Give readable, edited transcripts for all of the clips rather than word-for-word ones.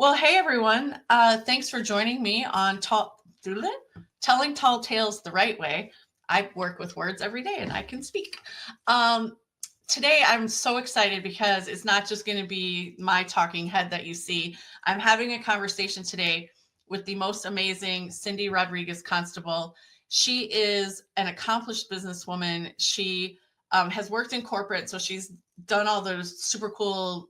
Well, hey everyone. Thanks for joining me on Telling Tall Tales the Right Way. I work with words every day and I can speak. Um, Today I'm so excited because it's not just going to be my talking head that you see. I'm having a conversation today with the most amazing Cindy Rodriguez Constable. She is an accomplished businesswoman. She has worked in corporate, so she's done all those super cool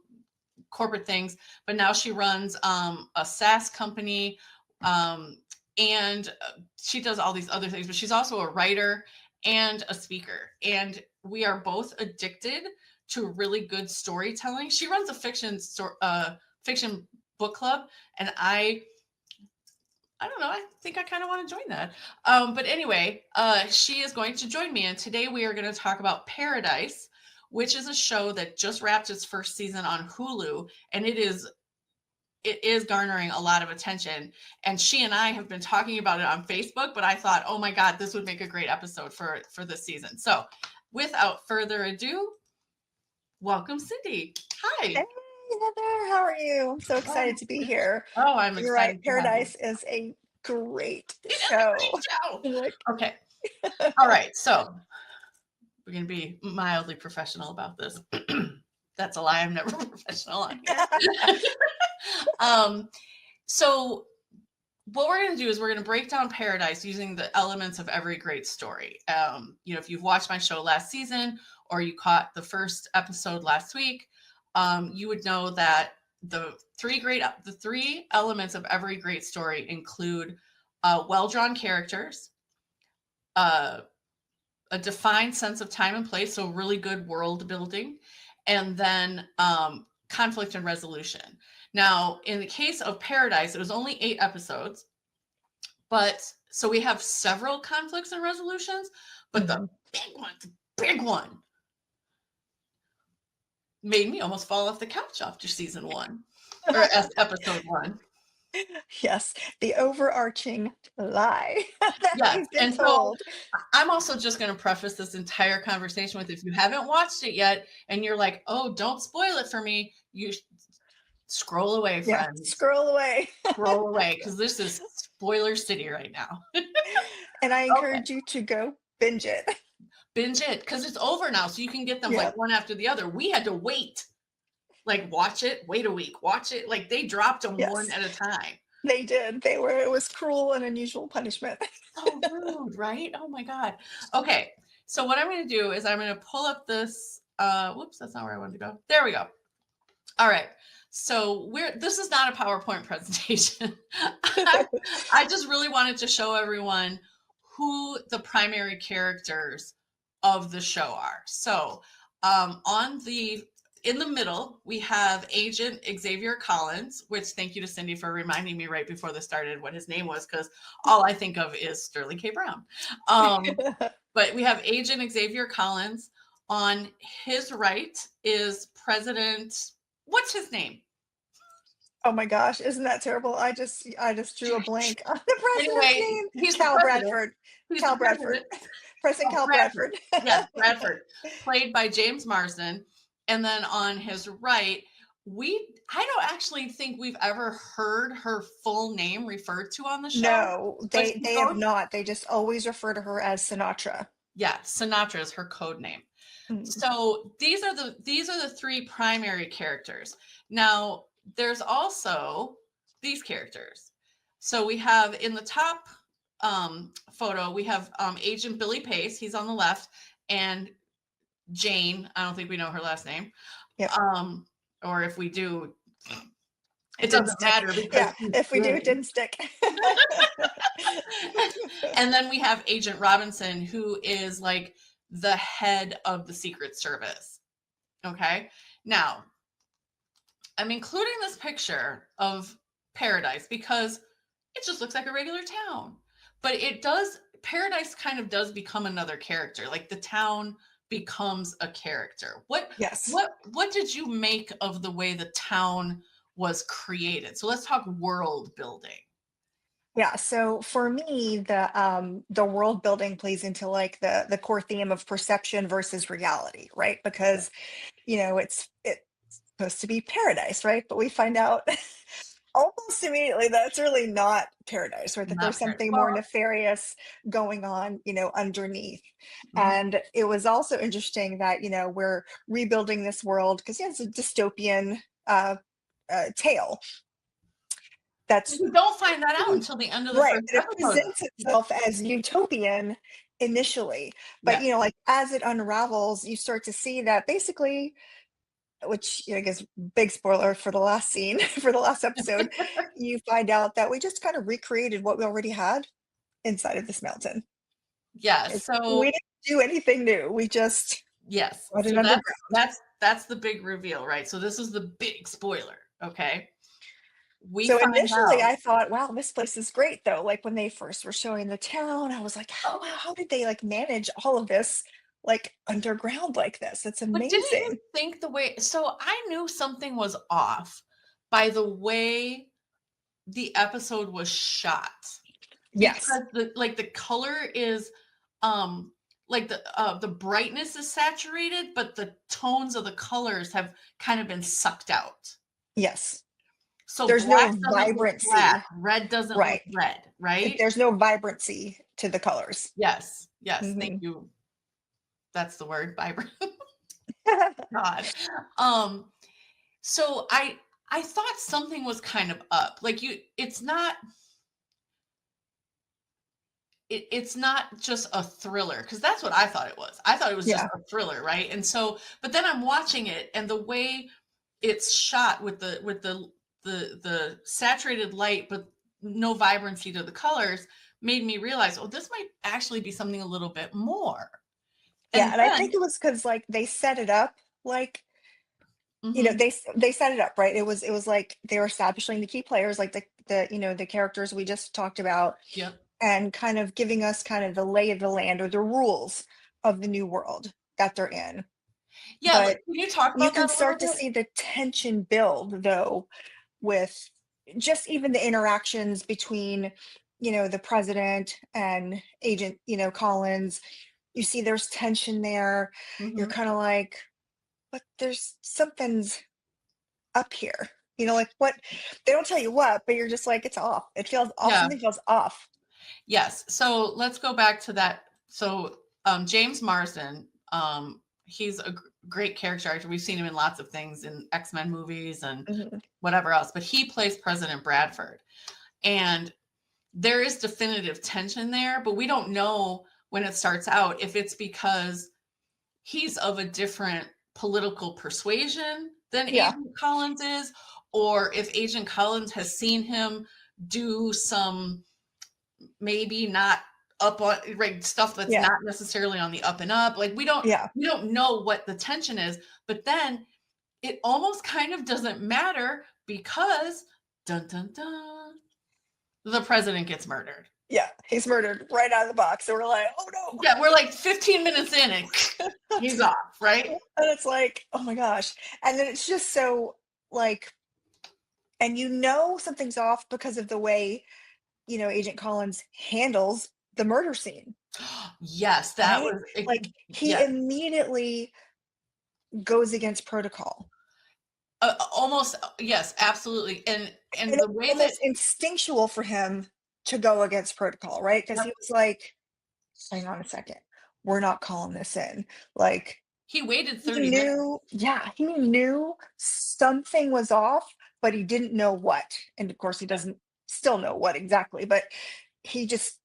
corporate things, but now she runs a SaaS company, and she does all these other things, but she's also a writer and a speaker. And we are both addicted to really good storytelling. She runs a fiction book club, and I don't know. I think I kind of want to join that. But anyway, she is going to join me, and today we are going to talk about Paradise, which is a show that just wrapped its first season on Hulu, and it is garnering a lot of attention. And she and I have been talking about it on Facebook, but I thought, oh my God, this would make a great episode for this season. So without further ado, welcome, Cindy. Hi. Hey, Heather, how are you? I'm so Oh, excited to be here. I'm You're right, excited to have you. Paradise is a great It is a show. great show. Like, Okay. All right. So we're going to be mildly professional about this. That's a lie. I'm never professional on here. um, so what we're going to do is we're going to break down Paradise using the elements of every great story. If you've watched my show last season or you caught the first episode last week, you would know that the three elements of every great story include well-drawn characters, a defined sense of time and place, so really good world building, and then conflict and resolution. Now, in the case of Paradise, it was only 8 episodes, but so we have several conflicts and resolutions, but the big one made me almost fall off the couch after season 1 or episode 1. yes, the overarching lie that Yes, we've been and so told. I'm also just going to preface this entire conversation with, if you haven't watched it yet and you're like, oh, don't spoil it for me, you scroll away, Yeah, friends. scroll away. Scroll away, because this is spoiler city right now. And I Okay, encourage you to go binge it. binge it because it's over now, so you can get them Yeah, like one after the other. We had to wait, like watch it, wait a week, watch it. Like they dropped them one yes, at a time. they did. It was cruel and unusual punishment. So rude, right? Oh my God. Okay, so what I'm going to do is I'm going to pull up this. Whoops, that's not where I wanted to go. There we go. All right. So this is not a PowerPoint presentation. I just really wanted to show everyone who the primary characters of the show are. So in the middle, we have Agent Xavier Collins, which thank you to Cindy for reminding me right before this started what his name was, because all I think of is Sterling K. Brown. But we have Agent Xavier Collins. On his right is President, what's his name? Oh my gosh, isn't that terrible? I just drew a blank on the president's Anyway, name. he's the Cal president. Bradford. He's Cal the Bradford. president. President Oh, Cal Bradford. Bradford. Yes, Bradford, played by James Marsden. And then on his right, I don't actually think we've ever heard her full name referred to on the show. No, But they have not. They just always refer to her as Sinatra. yeah, Sinatra is her code name. Mm. So these are the 3 primary characters. Now, there's also these characters. So we have in the top photo, we have Agent Billy Pace. He's on the left, and Jane. I don't think we know her last name. Yep. Or if we do, It doesn't didn't stick. matter because Yeah, if we do, it didn't stick. And then we have Agent Robinson, who is like the head of the Secret Service. Okay. Now, I'm including this picture of Paradise because it just looks like a regular town. But Paradise kind of does become another character. Like the town becomes a character. Yes. What did you make of the way the town was created? So let's talk world building. Yeah, so for me, the world building plays into like the core theme of perception versus reality, right? Because it's supposed to be paradise, right? But we find out almost immediately that's really not paradise, right? That there's Not fair. something more Well, nefarious going on, underneath. mhm. And it was also interesting that, we're rebuilding this world because, yeah, it's a dystopian uh, tale that's You don't find that out pretty until the end of the right. first And it episode. presents itself as utopian initially. But, Yes. like as it unravels, you start to see that basically, which I guess big spoiler for the last scene for the last episode, you find out that we just kind of recreated what we already had inside of this mountain. Yes. We So didn't do anything new. We just yes. put it So underground. that's the big reveal, right? So this is the big spoiler. Okay. We So find initially out I thought, wow, this place is great though. Like when they first were showing the town, I was like, how did they like manage all of this like underground like this? It's but didn't you amazing. think the way so I knew something was off by the way the episode was shot Yes. because the color is um like the brightness is saturated, but the tones of the colors have kind of been sucked out. Yes. So There's black no doesn't look black, vibrancy. red doesn't look Right. red, right? There's no vibrancy to the colors. Yes, yes, thank Mhm. you. That's the word, vibrant. God. Um, so I thought something was kind of up. Like it's not just a thriller because that's what I thought it was. I thought it was just Yeah. a thriller, right? And so, but then I'm watching it, and the way it's shot with the saturated light, but no vibrancy to the colors, made me realize, oh, this might actually be something a little bit more. Yeah, And and I think then, it was because like, they set it up like, mhm, they set it up, right? It was like they were establishing the key players, like the characters we just talked about, yep, and kind of giving us kind of the lay of the land or the rules of the new world that they're in. yeah. But Can you talk you about can that a little start to bit? see the tension build though with just even the interactions between, the president and agent, Collins. You see there's tension there. You're Hmm. kind of like, but there's something's up here. Like what they don't tell you what, but you're just like, it's off. It feels off. Yeah. Something feels off. Yes. So let's go back to that. So James Marsden, he's a great character actor. We've seen him in lots of things in X-Men movies and Mhm. whatever else, but he plays President Bradford. And there is definitive tension there, but we don't know when it starts out if it's because he's of a different political persuasion than Yeah. Agent Collins is, or if Agent Collins has seen him do some maybe not up on right stuff that's Yeah. not necessarily on the up and up. Like Yeah. we don't know what the tension is, but then it almost kind of doesn't matter because dun dun dun the president gets murdered. Yeah. He's murdered right out of the box. So we're like, oh no. Yeah, we're like 15 minutes in and he's off, right? And it's like, oh my gosh. And then it's just so like, and something's off because of the way, Agent Collins handles the murder scene, Yes, that right? was Like he yes. immediately goes against protocol. Almost yes, absolutely. And And the it's way that almost instinctual for him to go against protocol, right? Because yep, he was like, hang on a second, we're not calling this in. Like he waited he 30 minutes. knew, yeah, he knew something was off, but he didn't know what. And of course, he Yep. doesn't still know what exactly, but he just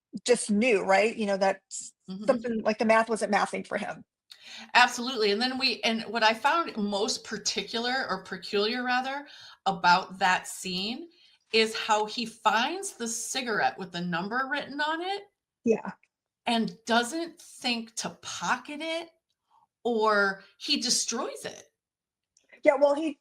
knew, right? That Mhm. something like the math wasn't mathing for him. Absolutely. And what I found most particular or peculiar rather about that scene is how he finds the cigarette with the number written on it Yeah. and doesn't think to pocket it or he destroys it. Yeah. Well, he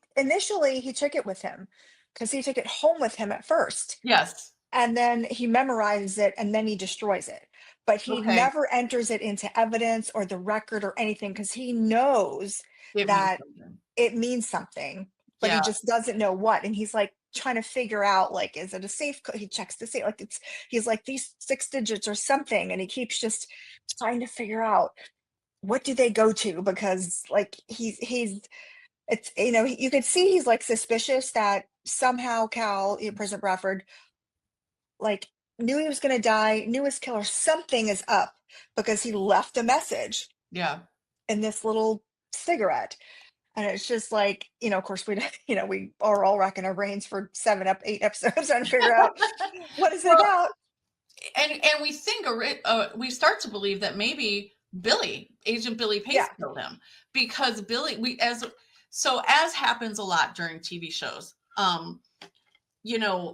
took it with him because he took it home with him at first. Yes. And then he memorizes it and then he destroys it. But he Okay. never enters it into evidence or the record or anything because he knows It means that something. it means something, but he Yeah. just doesn't know what. And he's like trying to figure out, like, is it a safe code? He checks the safe, like he's like these 6 digits or something. And he keeps just trying to figure out what do they go to because like he's it's you could see he's like suspicious that somehow Cal, President Bradford, like knew he was going to die, knew his killer, something is up because he left a message Yeah. in this little cigarette. And it's just like, of course we are all racking our brains for 8 episodes trying to figure out what is it Well, about. and we think we start to believe that maybe Agent Billy Pace Yeah. killed him, because as happens a lot during TV shows,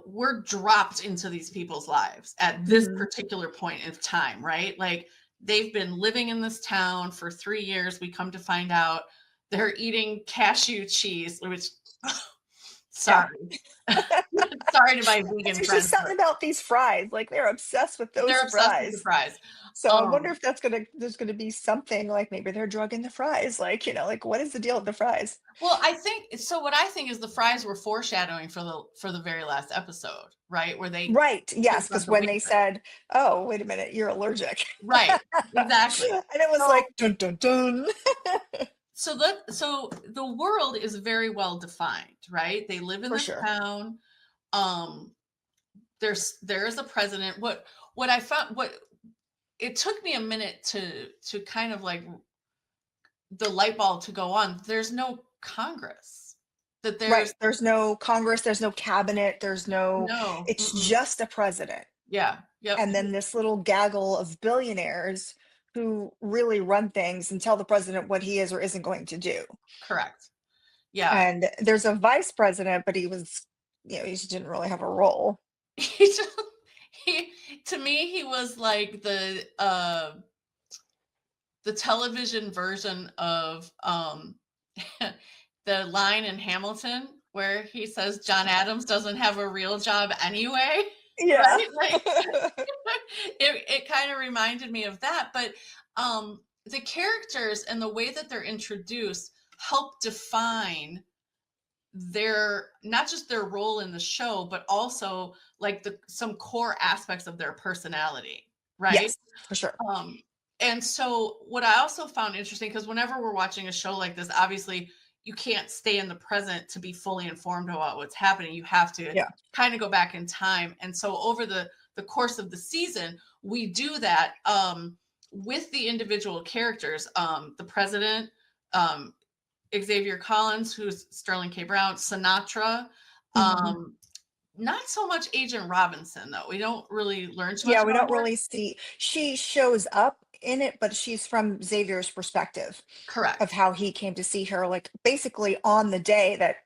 we're dropped into these people's lives at this Mhm. particular point in time, right? Like, they've been living in this town for 3 years. We come to find out they're eating cashew cheese, which Yeah. sorry. Sorry to my And vegan there's friends, just but something about these fries. Like they're obsessed with those they're obsessed with the fries. fries. So I wonder Um, if there's gonna be something like maybe they're drugging the fries. Like, like what is the deal with the fries? well, I think so. What I think is the fries were foreshadowing for the very last episode, right? Where they Right. Yes, confront because the when they waitress. said, "Oh, wait a minute, you're allergic," Right. and Exactly. it was So like dun dun dun. so the world is very well defined, right? They live in For this sure. town. Um, there's a president. What I found what it took me a minute to kind of like the light bulb to go on. There's no Congress. That Right. there's There's no Congress, there's no cabinet, no. it's just a president. Yeah. Yep. And then this little gaggle of billionaires who really run things and tell the president what he is or isn't going to do. Correct. Yeah. And there's a vice president, but he just didn't really have a role. He just, he to me he was like the television version of the line in Hamilton where he says John Adams doesn't have a real job anyway. Yeah. Right? Like, it kind of reminded me of that, but the characters and the way that they're introduced help define their not just their role in the show, but also like some core aspects of their personality, right? Yes, for sure. um and so what I also found interesting, because whenever we're watching a show like this, obviously you can't stay in the present to be fully informed about what's happening. You have to Yeah. kind of go back in time. And so over the course of the season, we do that with the individual characters, the president, um Xavier Collins, who's Sterling K. Brown, Sinatra. Mhm. Um, Not so much Agent Robinson, though. We don't really learn too much Yeah, we about don't her. really see she shows up in it, but she's from Xavier's perspective of Correct. how he came to see her, like, basically on the day that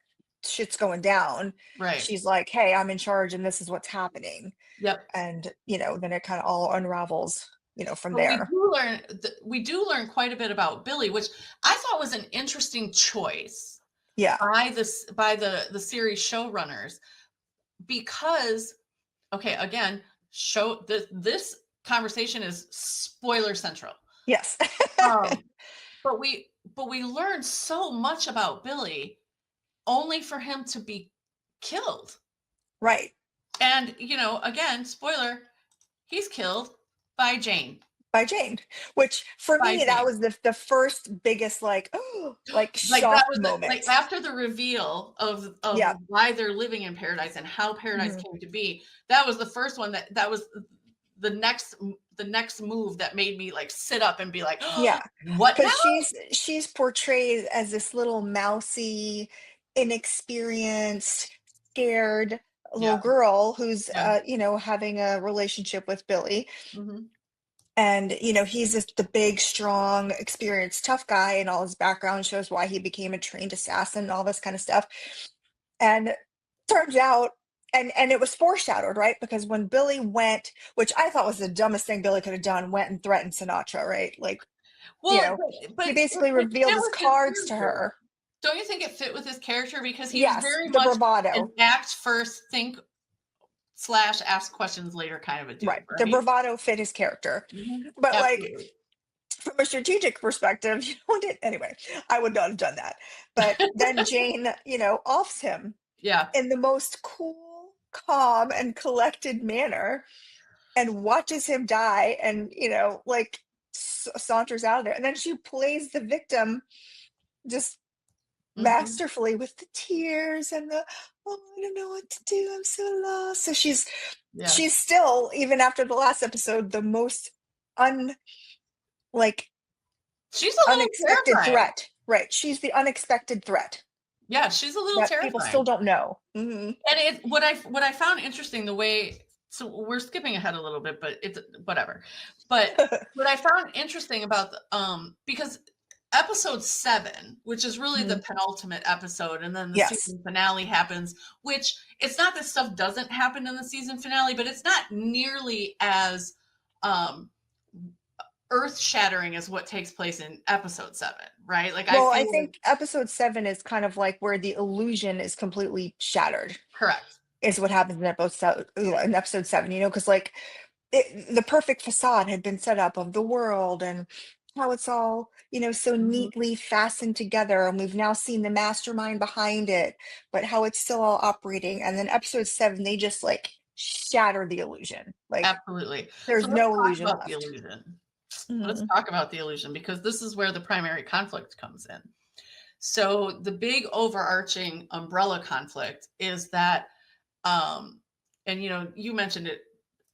shit's going down. Right. She's like, "Hey, I'm in charge and this is what's happening." Yep. And, then it kinda all unravels, from But there. we do learn quite a bit about Billy, which I thought was an interesting choice Yeah. by the series showrunners, because okay, again, this conversation is spoiler central. Yes. Um, but we learned so much about Billy only for him to be killed. Right. And again, spoiler, he's killed by Jane. By Jane, which for By me, that Jane. was the first biggest, like, like, Like that shock was like moment. after the reveal of Yeah. why they're living in paradise and how paradise Mhm. came to be. That was the first one that was the next move that made me like sit up and be like, oh, Yeah. what now? Because she's portrayed as this little mousy, inexperienced, scared little Yeah. girl who's, Yeah. having a relationship with Billy. Hmm. And, he's just the big, strong, experienced, tough guy, and all his background shows why he became a trained assassin and all this kind of stuff. And turns out, and it was foreshadowed, right? Because when Billy went, which I thought was the dumbest thing Billy could have done, went and threatened Sinatra, right? Like, you Well, know, but he it basically revealed fit his with his cards to character, her. though. Don't you think it fit with his character, because he was Yes, very the much an bravado. act first, think slash ask questions later kind of a dude, Right. The right? bravado fit his character. Mhm. But like Absolutely. from a strategic perspective, anyway, I would not have done that. But then Jane, offs him Yeah. in the most cool, calm, and collected manner and watches him die and, like saunters out of there. And then she plays the victim just Mhm. masterfully with the tears and the, "Oh, I don't know what to do, I'm so lost." So she's Yes. still, even after the last episode, the most un like, She's a little unexpected terrifying. threat. Right, she's the unexpected threat Yeah, she's a little that people still terrifying. don't know. Mhm. And what I found interesting the way, so we're skipping ahead a little bit, but it's whatever. But what I found interesting about the because episode 7, which is really the Mhm. penultimate episode, and then the Yes. season finale happens, which it's not that stuff doesn't happen in the season finale, but it's not nearly as um earth shattering as what takes place in episode 7, right? Like I Well, I feel like think episode 7 is kind of like where the illusion is completely shattered, correct. is what happens in episode 7, because like, the perfect facade had been set up of the world and how it's all, so Mhm. neatly fastened together, and we've now seen the mastermind behind it, but how it's still all operating. And then episode 7, they just like shatter the illusion. Like, Absolutely. So there's let's no talk illusion about the left. illusion. Let's Mhm. talk about the illusion because this is where the primary conflict comes in. So the big overarching umbrella conflict is that, um, and you mentioned it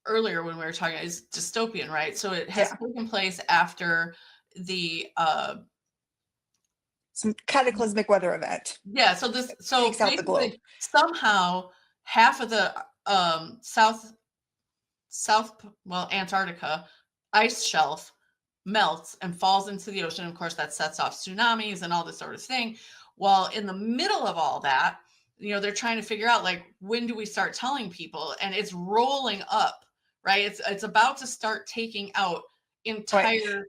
earlier when we were talking, is dystopian, right? So it has Yeah. taken place after the Some cataclysmic weather event yeah, so takes out the globe. basically somehow half of the well, Antarctica ice shelf melts and falls into the ocean. Of course, that sets off tsunamis and all this sort of thing. While in the middle of all that, they're trying to figure out like when do we start telling people, and it's rolling up, right? It's about to start taking out Right. entire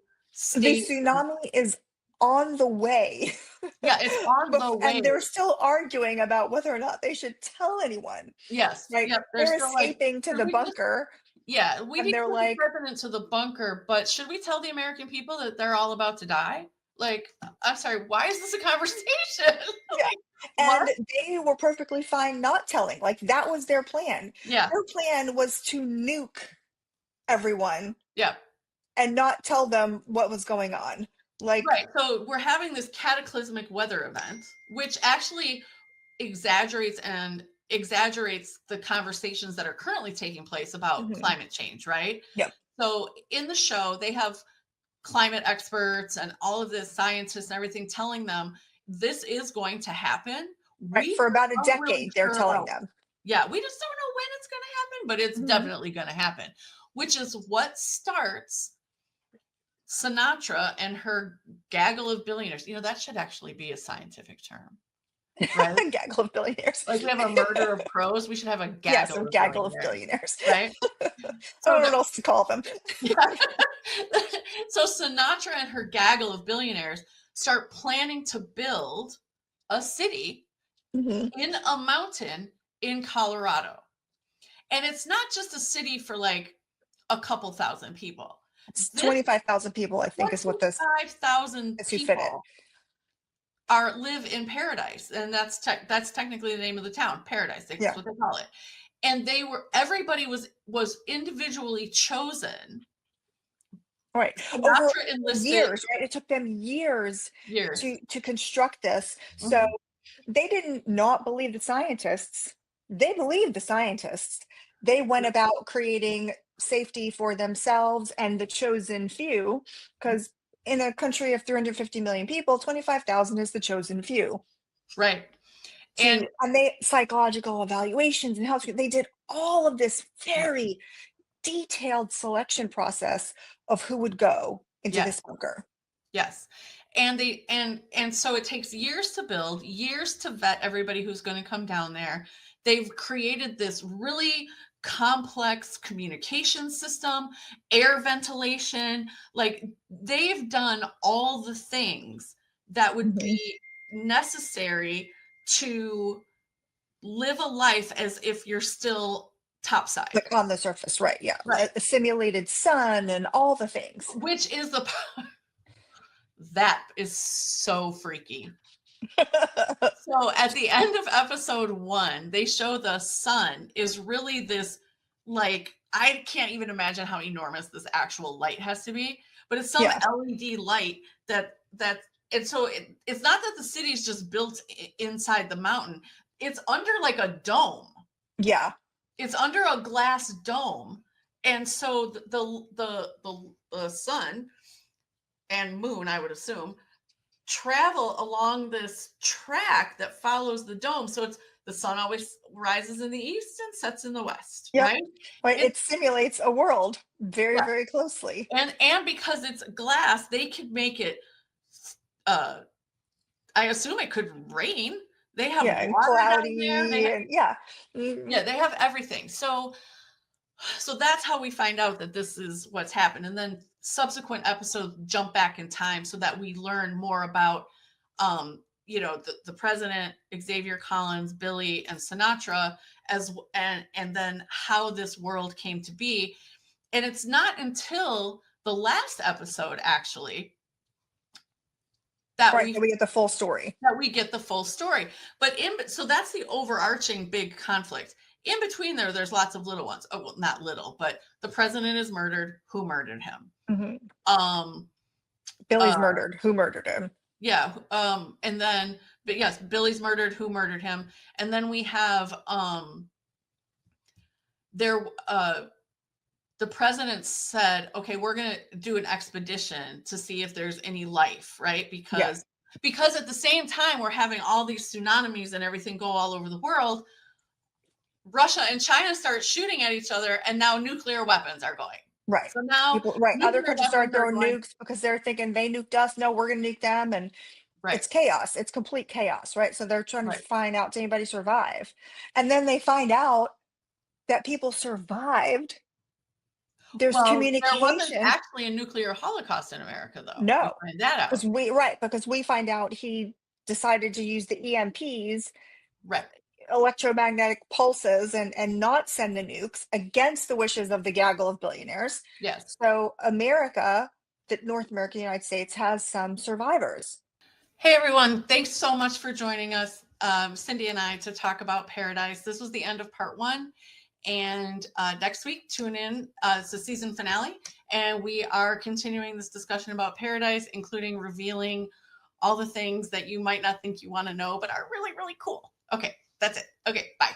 The states. tsunami is on the way. Yeah, it's on the way. And they're still arguing about whether or not they should tell anyone, Yes. right? Yep. They're They're still like, escaping to should the we just bunker, yeah, we and need to they're put the like, president to the bunker, but should we tell the American people that they're all about to die? Like, I'm sorry, why is this a conversation? yeah. Like, And what? they were perfectly fine not telling. Like, that was their plan. Yeah, Their plan was to nuke everyone yeah, and not tell them what was going on. Like, right. So we're having this cataclysmic weather event, which actually exaggerates the conversations that are currently taking place about mhm, climate change, right? yep. So in the show, they have climate experts and all of the scientists and everything telling them this is going to happen. Right. We For about a aren't really decade, they're sure telling about, them. yeah, we just don't know when it's going to happen, but it's Mhm. definitely going to happen, which is what starts Sinatra and her gaggle of billionaires. That should actually be a scientific term, right? Gaggle of billionaires. Like we have a murder of crows, we should have a Yes, gaggle a of gaggle of billionaires, billionaires. right? I So don't know what else to call them. yeah. So Sinatra and her gaggle of billionaires start planning to build a city Mhm. in a mountain in Colorado. And it's not just a city for like a couple thousand people. It's This 25,000 people, I think, is what this 25,000 is who fit it. people live in paradise, and that's technically the name of the town, Paradise. That's Yeah, what they call it. And everybody was individually chosen. right. Over Sinatra enlisted years, right? It took them years years. to construct this. So Mhm. they didn't not believe the scientists. They believed the scientists. They went about creating safety for themselves and the chosen few, because in a country of 350 million people, 25,000 is the chosen few. Right. And And they psychological evaluations and health, they did all of this very detailed selection process of who would go into yes, this bunker. yes. And so it takes years to build, years to vet everybody who's going to come down there. They've created this really complex communication system, air ventilation, like they've done all the things that would Mhm. be necessary to live a life as if you're still topside. Like on the surface, right? Yeah, Right. a simulated sun and all the things. Which is that is so freaky. So at the end of episode 1, they show the sun is really this, like, I can't even imagine how enormous this actual light has to be, but it's some Yeah, LED light that And so it's not that the city's just built inside the mountain. It's under like a dome. Yeah. It's under a glass dome. And so the sun and moon, I would assume, travel along this track that follows the dome. So it's the sun always rises in the east and sets in the west, Yep. right? But It, it simulates a world very, yeah. very closely. And because it's glass, they could make it I assume it could rain. They have Yeah, and water down there. cloudy and yeah. Mhm. Yeah, they have everything. So that's how we find out that this is what's happened. And then subsequent episodes jump back in time so that we learn more about the president, Xavier Collins, Billy, and Sinatra, and then how this world came to be. And it's not until the last episode actually that Right, that we get the full story. get the full story. But so that's the overarching big conflict. In between there's lots of little ones. Oh, well, not little, but the president is murdered. Who murdered him? Mhm. Um, Billy's murdered. Who murdered him? yeah. And then, but yes, Billy's murdered. Who murdered him? And then we have the president said, okay, we're going to do an expedition to see if there's any life, right? Because at the same time, we're having all these tsunamis and everything go all over the world. Russia and China start shooting at each other, and now nuclear weapons are going. Right. So now, Other countries start weapons are throwing going- nukes because they're thinking they nuked us. No, we're going to nuke them. And right. it's chaos. It's complete chaos, right? So they're trying to Right. find out, did anybody survive? And then they find out that people survived. There's Well, communication. there wasn't actually a nuclear holocaust in America, though. No. We find that out. Because we find out he decided to use the EMPs, Right. electromagnetic pulses, and not send the nukes against the wishes of the gaggle of billionaires. Yes. So North America, the United States, has some survivors. Hey, everyone. Thanks so much for joining us, Cindy and I, to talk about Paradise. This was the end of part 1. And next week, tune in. It's the season finale. And we are continuing this discussion about Paradise, including revealing all the things that you might not think you want to know, but are really, really cool. Okay, that's it. Okay, bye.